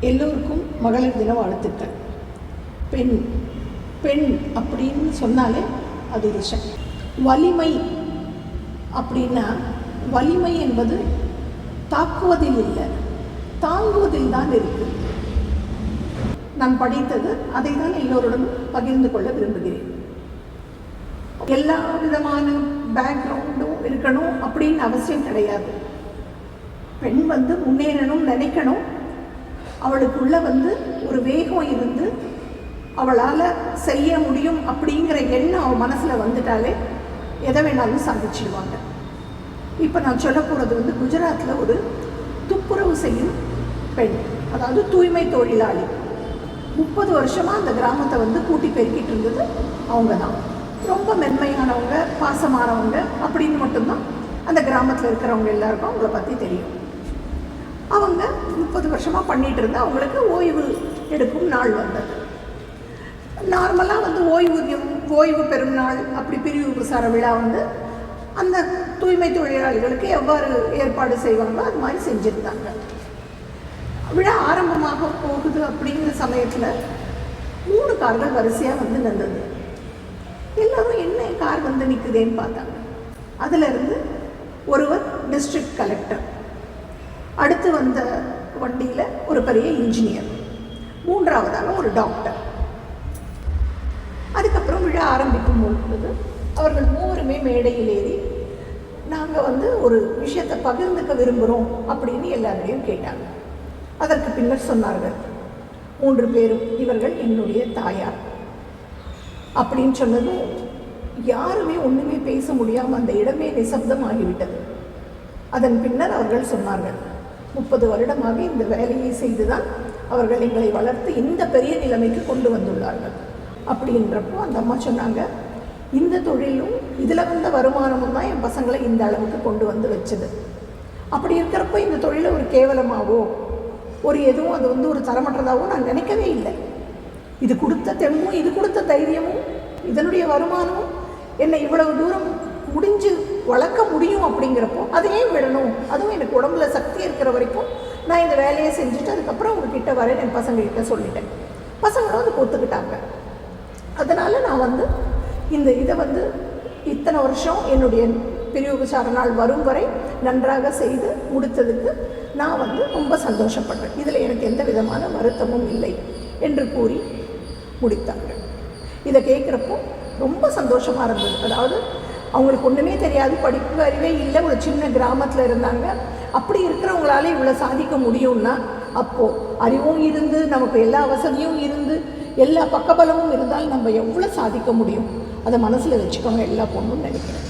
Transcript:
எல்லோருக்கும் மகளிர் தின வாழ்த்துக்கள். பெண் பெண் அப்படின்னு சொன்னாலே அது ஒரு சக்தி. வலிமை அப்படின்னா, வலிமை என்பது தாக்குவதில் இல்லை, தாங்குவதில் தான் இருக்கு. நான் படித்தது அதை தான் எல்லோருடனும் பகிர்ந்து கொள்ள விரும்புகிறேன். எல்லா விதமான பேக்ரவுண்டும் இருக்கணும் அப்படின்னு அவசியம் கிடையாது. பெண் முன்னேறணும் நினைக்கணும், அவளுக்குள்ள ஒரு வேகம் இருந்து அவளால் செய்ய முடியும் அப்படிங்கிற எண்ணம் அவள் மனசில் வந்துட்டாலே எதை வேணாலும் சாதிச்சிடுவாங்க. இப்போ நான் சொல்ல போகிறது குஜராத்தில் ஒரு துப்புரவு செய்யும் பெண், அதாவது தூய்மை தொழிலாளி. 30 வருஷமாக அந்த கிராமத்தை கூட்டி பெருக்கிட்டு இருந்தது அவங்க தான். ரொம்ப மென்மையானவங்க, பாசமானவங்க அப்படின்னு மட்டும்தான் அந்த கிராமத்தில் இருக்கிறவங்க எல்லாருக்கும் அவங்கள பற்றி தெரியும். அவங்க 30 வருஷமாக பண்ணிகிட்டு இருந்தால் அவங்களுக்கு ஓய்வு எடுக்கும் நாள் வந்தது. நார்மலாக ஓய்வு பெறும் நாள் அப்படி பிரிவு பிரசார விழா அந்த தூய்மை தொழிலாளிகளுக்கு எவ்வாறு ஏற்பாடு செய்வாங்களோ அது மாதிரி செஞ்சுருந்தாங்க. விழா ஆரம்பமாக போகுது அப்படிங்கிற சமயத்தில் 3 கார்கள் வரிசையாக நின்றது. எல்லோரும் என்ன கார் நிற்குதேன்னு பார்த்தாங்க. அதிலிருந்து ஒருவர் டிஸ்ட்ரிக்ட் கலெக்டர், அடுத்து வந்த வண்டியில் ஒரு பெரிய இன்ஜினியர், 3ஆவதாக ஒரு டாக்டர். அதுக்கப்புறம் விழா ஆரம்பிக்கும் பொழுது அவர்கள் 3மே மேடையில் ஏறி நாங்கள் ஒரு விஷயத்தை பகிர்ந்துக்க விரும்புகிறோம் அப்படின்னு எல்லாரையும் கேட்டாங்க. அதற்கு பின்னர் சொன்னார்கள், 3 பேரும் இவர்கள் என்னுடைய தாயார் அப்படின்னு சொன்னதும் யாருமே ஒன்றுமே பேச முடியாமல் அந்த இடமே நிசப்தம் ஆகிவிட்டது. அதன் பின்னர் அவர்கள் சொன்னார்கள், 30 வருடமாக இந்த வேலையை செய்துதான் அவர்கள் எங்களை வளர்த்து இந்த பெரிய நிலைமைக்கு கொண்டு வந்துள்ளார்கள் அப்படின்றப்போ அந்த அம்மா சொன்னாங்க, இந்த தொழிலும் இதில் வந்த வருமானமும் தான் என் பசங்களை இந்த அளவுக்கு கொண்டு வந்து வச்சது. அப்படி இருக்கிறப்போ இந்த தொழிலை ஒரு கேவலமாகவோ எதுவும் அது ஒரு தரமற்றதாகவோ நான் நினைக்கவே இல்லை. இது கொடுத்த தெம்பும் இது கொடுத்த தைரியமும் இதனுடைய வருமானமும் என்னை இவ்வளவு தூரம் முடிஞ்சு வளர்க்க முடியும் அப்படிங்கிறப்போ அதையே விடணும். அதுவும் எனக்கு உடம்புல சக்தி இருக்கிற வரைக்கும் நான் இந்த வேலையை செஞ்சுட்டு அதுக்கப்புறம் உங்ககிட்ட வரேன் என் பசங்கள்கிட்ட சொல்லிட்டேன். பசங்களும் அதுக்கு ஒத்துக்கிட்டாங்க. அதனால் நான் இதை இத்தனை வருஷம் என்னுடைய பிரிவு விசார நாள் வரும் வரை நன்றாக செய்து முடித்ததுக்கு நான் ரொம்ப சந்தோஷப்படுறேன். இதில் எனக்கு எந்த விதமான வருத்தமும் இல்லை என்று கூறி முடித்தாங்க. இதை கேட்குறப்போ ரொம்ப சந்தோஷமாக இருந்தது. அதாவது அவங்களுக்கு ஒன்றுமே தெரியாது, படிப்பு அறிவே இல்லை, ஒரு சின்ன கிராமத்தில் இருந்தாங்க. அப்படி இருக்கிறவங்களால இவ்வளோ சாதிக்க முடியும்னா அப்போது அறிவும் இருந்து நமக்கு எல்லா வசதியும் இருந்து எல்லா பக்கபலமும் இருந்தால் நம்ம எவ்வளோ சாதிக்க முடியும், அதை மனசில் வச்சுக்கோங்க எல்லா பொண்ணுன்னு நினைக்கிறேன்.